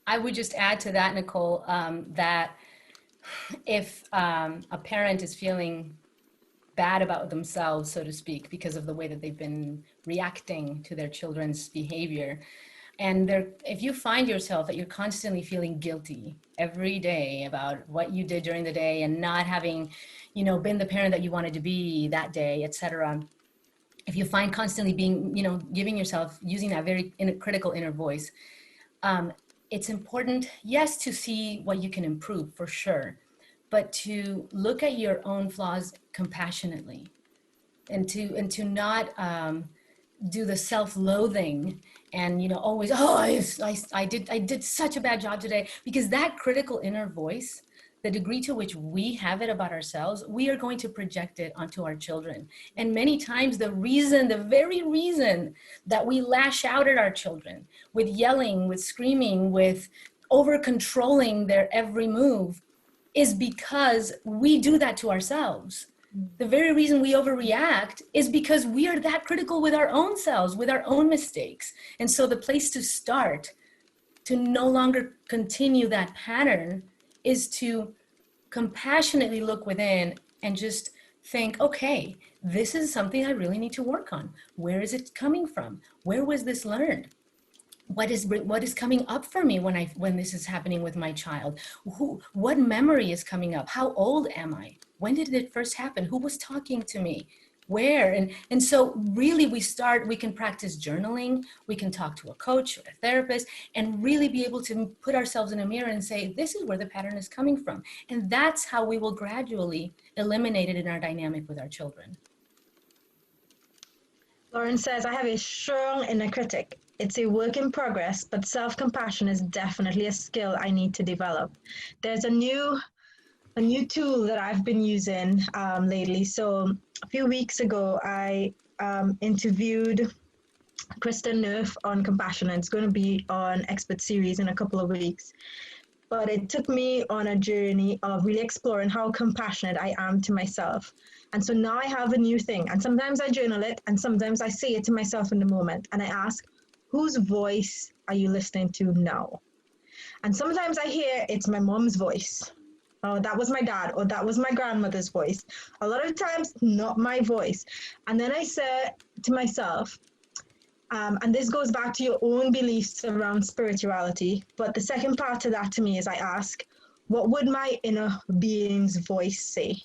I would just add to that, Nicole, that if a parent is feeling bad about themselves, so to speak, because of the way that they've been reacting to their children's behavior. And if you find yourself that you're constantly feeling guilty every day about what you did during the day and not having, been the parent that you wanted to be that day, etc. If you find constantly being, giving yourself, using that very critical inner voice, it's important, yes, to see what you can improve for sure, but to look at your own flaws compassionately, and to not do the self-loathing and always, oh, I did such a bad job today, because that critical inner voice, the degree to which we have it about ourselves, we are going to project it onto our children. And many times the very reason that we lash out at our children with yelling, with screaming, with over controlling their every move is because we do that to ourselves. The very reason we overreact is because we are that critical with our own selves, with our own mistakes. And so the place to start to no longer continue that pattern is to compassionately look within and just think, okay, this is something I really need to work on. Where is it coming from? Where was this learned? What is coming up for me when this is happening with my child? What memory is coming up? How old am I? When did it first happen? Who was talking to me? Where? And so really we can practice journaling, we can talk to a coach or a therapist, and really be able to put ourselves in a mirror and say, this is where the pattern is coming from. And that's how we will gradually eliminate it in our dynamic with our children. Lauren says, I have a strong inner critic. It's a work in progress, but self-compassion is definitely a skill I need to develop. There's a new tool that I've been using lately. So a few weeks ago, I interviewed Kristen Nerf on compassion, and it's going to be on Expert Series in a couple of weeks. But it took me on a journey of really exploring how compassionate I am to myself. And so now I have a new thing. And sometimes I journal it, and sometimes I say it to myself in the moment. And I ask, whose voice are you listening to now? And sometimes I hear it's my mom's voice. Oh, that was my dad, or that was my grandmother's voice. A lot of times, not my voice. And then I say to myself, and this goes back to your own beliefs around spirituality. But the second part to that to me is I ask, what would my inner being's voice say?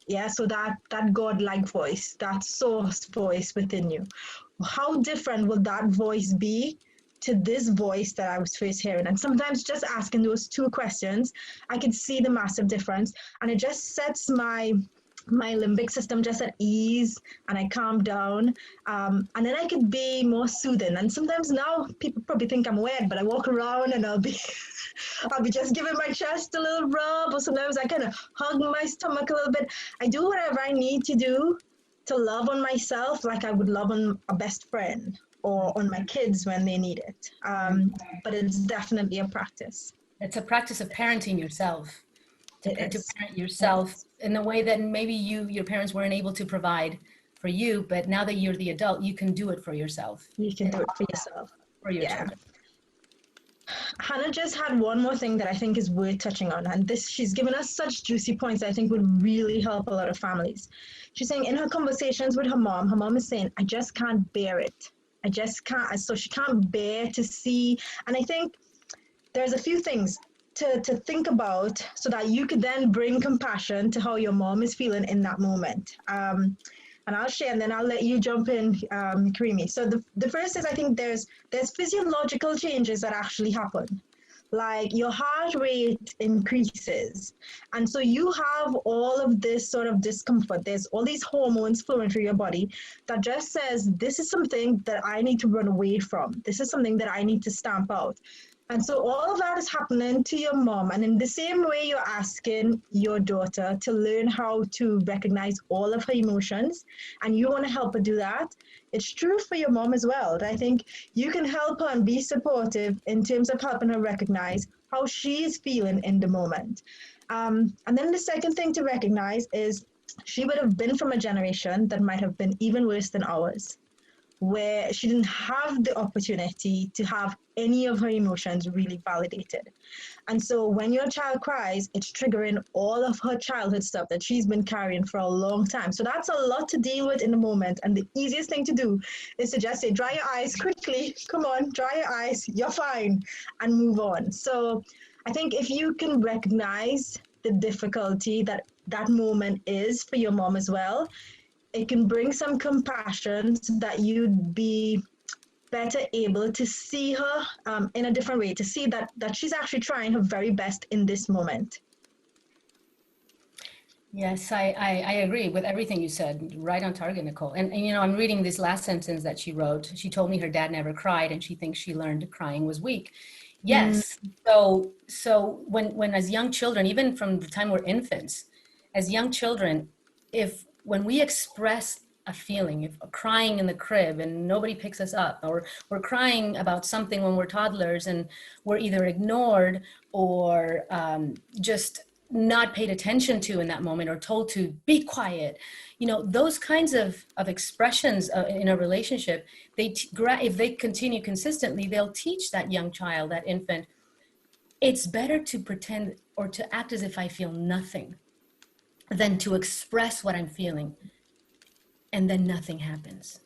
Yeah, so that God-like voice, that source voice within you. How different will that voice be to this voice that I was first hearing? And sometimes just asking those two questions, I can see the massive difference. And it just sets my limbic system just at ease, and I calm down, and then I could be more soothing. And sometimes now people probably think I'm weird, but I walk around and I'll be just giving my chest a little rub, or sometimes I kind of hug my stomach a little bit. I do whatever I need to do to love on myself like I would love on a best friend or on my kids when they need it. But it's definitely a practice. It's a practice of parenting yourself. To parent yourself in the way that maybe your parents weren't able to provide for you, but now that you're the adult, you can do it for yourself. You can do it for yourself. For your children. Hannah just had one more thing that I think is worth touching on, and she's given us such juicy points that I think would really help a lot of families. She's saying in her conversations with her mom is saying, I just can't bear it. I just can't. So she can't bear to see. And I think there's a few things to think about so that you could then bring compassion to how your mom is feeling in that moment. And I'll share, and then I'll let you jump in, Karimi. So the first is, I think there's physiological changes that actually happen. Like your heart rate increases. And so you have all of this sort of discomfort. There's all these hormones flowing through your body that just says, this is something that I need to run away from. This is something that I need to stamp out. And so all of that is happening to your mom. And in the same way, you're asking your daughter to learn how to recognize all of her emotions, and you want to help her do that. It's true for your mom as well. I think you can help her and be supportive in terms of helping her recognize how she is feeling in the moment. And then the second thing to recognize is she would have been from a generation that might have been even worse than ours. where she didn't have the opportunity to have any of her emotions really validated. And so when your child cries, it's triggering all of her childhood stuff that she's been carrying for a long time. So that's a lot to deal with in the moment. And the easiest thing to do is to just say, dry your eyes quickly. Come on, dry your eyes. You're fine. And move on. So I think if you can recognize the difficulty that that moment is for your mom as well, it can bring some compassion so that you'd be better able to see her in a different way, to see that she's actually trying her very best in this moment. Yes, I agree with everything you said. Right on target, Nicole. And, you know, I'm reading this last sentence that she wrote. She told me her dad never cried and she thinks she learned crying was weak. Mm, Yes. So when as young children, even from the time we're infants, as young children, if when we express a feeling, if crying in the crib and nobody picks us up, or we're crying about something when we're toddlers and we're either ignored or just not paid attention to in that moment or told to be quiet, you know, those kinds of expressions in a relationship, if they continue consistently, they'll teach that young child, that infant, it's better to pretend or to act as if I feel nothing than to express what I'm feeling and then nothing happens.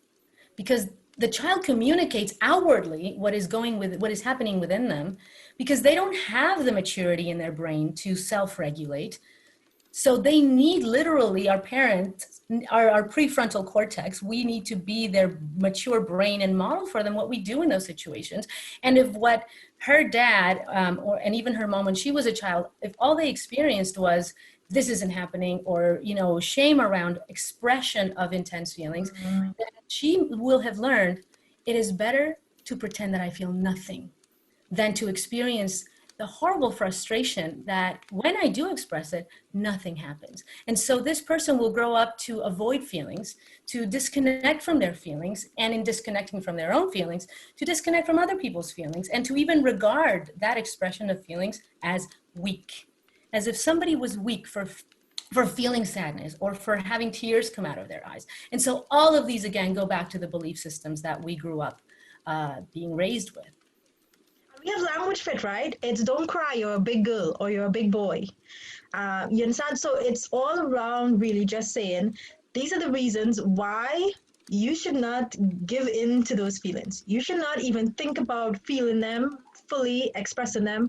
Because the child communicates outwardly what is happening within them, because they don't have the maturity in their brain to self-regulate. So they need, literally, our parents, our prefrontal cortex, we need to be their mature brain and model for them what we do in those situations. And if what her dad and even her mom when she was a child, if all they experienced was this isn't happening, or, you know, shame around expression of intense feelings, mm, then she will have learned it is better to pretend that I feel nothing than to experience the horrible frustration that when I do express it, nothing happens. And so this person will grow up to avoid feelings, to disconnect from their feelings, and in disconnecting from their own feelings, to disconnect from other people's feelings, and to even regard that expression of feelings as weak, as if somebody was weak for feeling sadness or for having tears come out of their eyes. And so all of these, again, go back to the belief systems that we grew up being raised with. we have language fit, right? It's don't cry, you're a big girl or you're a big boy. You understand? So it's all around really just saying these are the reasons why you should not give in to those feelings. You should not even think about feeling them, fully expressing them.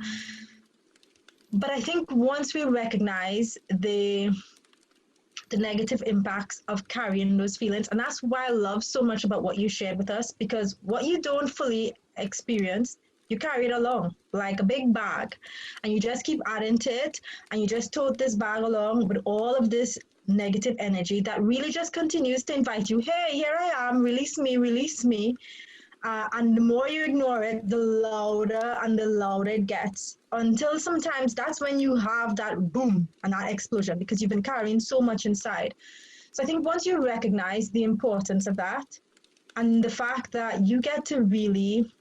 But I think once we recognize the negative impacts of carrying those feelings, and that's why I love so much about what you shared with us, because what you don't fully experience, you carry it along like a big bag, and you just keep adding to it, and you just tote this bag along with all of this negative energy that really just continues to invite you, hey, here I am, release me, release me. And the more you ignore it, the louder and the louder it gets, until sometimes that's when you have that boom and that explosion, because you've been carrying so much inside. So I think once you recognize the importance of that, and the fact that you get to really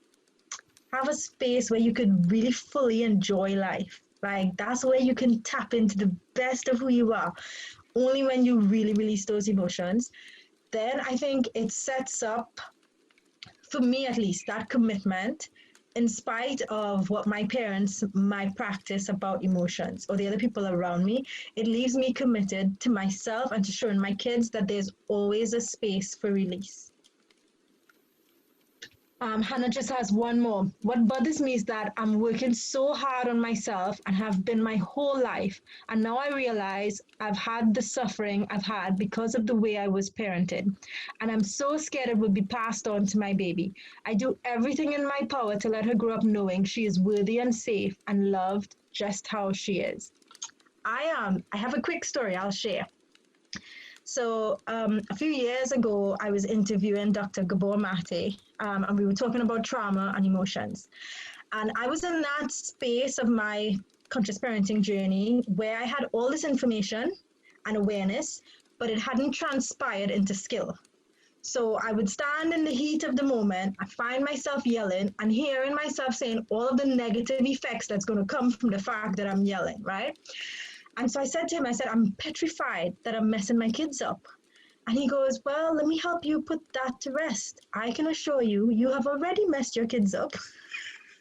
have a space where you could really fully enjoy life, like that's where you can tap into the best of who you are, only when you really release those emotions, then I think it sets up, for me at least, that commitment, in spite of what my parents might practice about emotions or the other people around me, it leaves me committed to myself and to showing my kids that there's always a space for release. Hannah just has one more. What bothers me is that I'm working so hard on myself and have been my whole life. And now I realize I've had the suffering I've had because of the way I was parented. And I'm so scared it will be passed on to my baby. I do everything in my power to let her grow up knowing she is worthy and safe and loved just how she is. I have a quick story I'll share. So a few years ago, I was interviewing Dr. Gabor Mate, and we were talking about trauma and emotions. And I was in that space of my conscious parenting journey where I had all this information and awareness, but it hadn't transpired into skill. So I would stand in the heat of the moment, I find myself yelling and hearing myself saying all of the negative effects that's going to come from the fact that I'm yelling, right? And so I said to him, I said, I'm petrified that I'm messing my kids up. And he goes, well, let me help you put that to rest. I can assure you, you have already messed your kids up.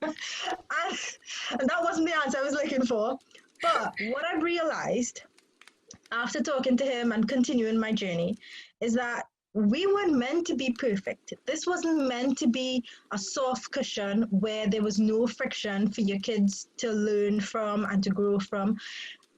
and, and that wasn't the answer I was looking for. But what I've realized after talking to him and continuing my journey is that we weren't meant to be perfect. This wasn't meant to be a soft cushion where there was no friction for your kids to learn from and to grow from.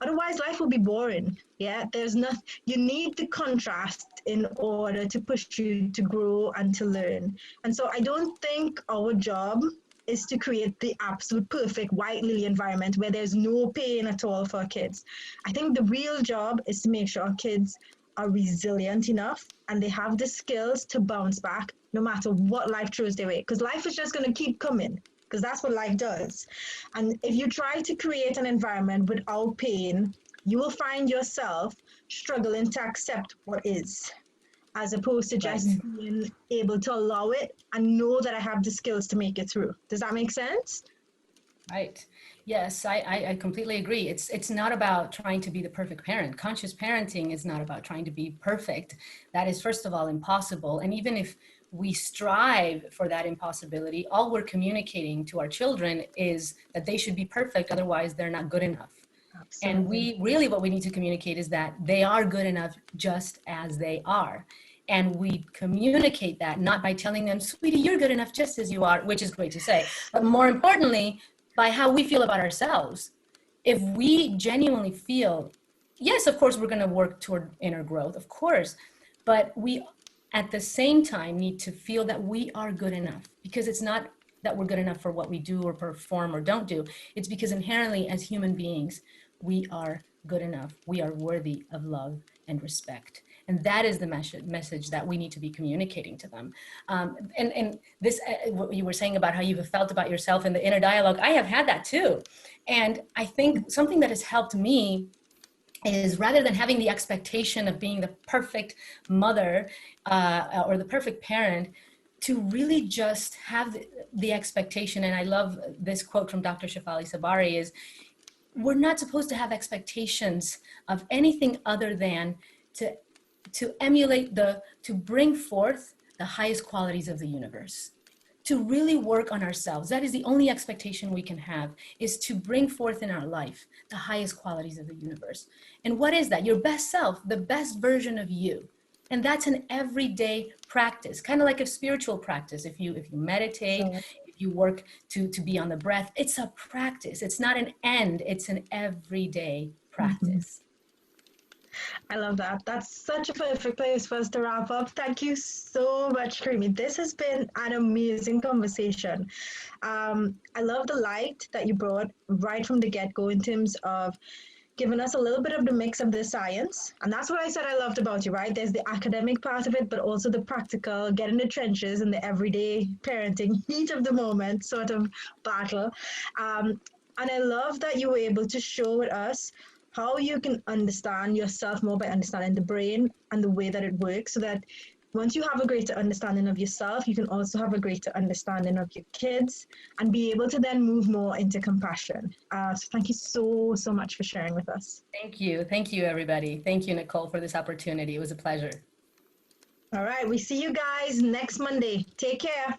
Otherwise, life will be boring. Yeah, there's not. You need the contrast in order to push you to grow and to learn. And so, I don't think our job is to create the absolute perfect white lily environment where there's no pain at all for our kids. I think the real job is to make sure our kids are resilient enough and they have the skills to bounce back no matter what life throws their way. Because life is just going to keep coming, because that's what life does. And if you try to create an environment without pain, you will find yourself struggling to accept what is, as opposed to just Right. being able to allow it and know that I have the skills to make it through. Does that make sense? Right. Yes, I completely agree. It's not about trying to be the perfect parent. Conscious parenting is not about trying to be perfect. That is, first of all, impossible. And even if we strive for that impossibility, all we're communicating to our children is that they should be perfect, otherwise they're not good enough. And Absolutely. we really, what we need to communicate is that they are good enough just as they are. And we communicate that not by telling them, sweetie, you're good enough just as you are, which is great to say, but more importantly, by how we feel about ourselves. If we genuinely feel, yes, of course, we're going to work toward inner growth, of course, but we at the same time need to feel that we are good enough, because it's not that we're good enough for what we do or perform or don't do. It's because inherently, as human beings, we are good enough. We are worthy of love and respect. And that is the message that we need to be communicating to them. And this, what you were saying about how you've felt about yourself in the inner dialogue, I have had that too. And I think something that has helped me is, rather than having the expectation of being the perfect mother or the perfect parent, to really just have the expectation. And I love this quote from Dr. Shefali Sabari is, we're not supposed to have expectations of anything other than to emulate to bring forth the highest qualities of the universe, to really work on ourselves. That is the only expectation we can have, is to bring forth in our life the highest qualities of the universe. And what is that? Your best self, the best version of you. And that's an everyday practice, kind of like a spiritual practice. If you meditate, So if you work to be on the breath, it's a practice. It's not an end, it's an everyday mhm. practice. I love that. That's such a perfect place for us to wrap up. Thank you so much, Creamy. This has been an amazing conversation. I love the light that you brought right from the get go in terms of giving us a little bit of the mix of the science. And that's what I said I loved about you, right? There's the academic part of it, but also the practical, get in the trenches and the everyday parenting, heat of the moment sort of battle. And I love that you were able to show with us how you can understand yourself more by understanding the brain and the way that it works, so that once you have a greater understanding of yourself, you can also have a greater understanding of your kids and be able to then move more into compassion. So thank you so, so much for sharing with us. Thank you. Thank you, everybody. Thank you, Nicole, for this opportunity. It was a pleasure. All right, we see you guys next Monday. Take care.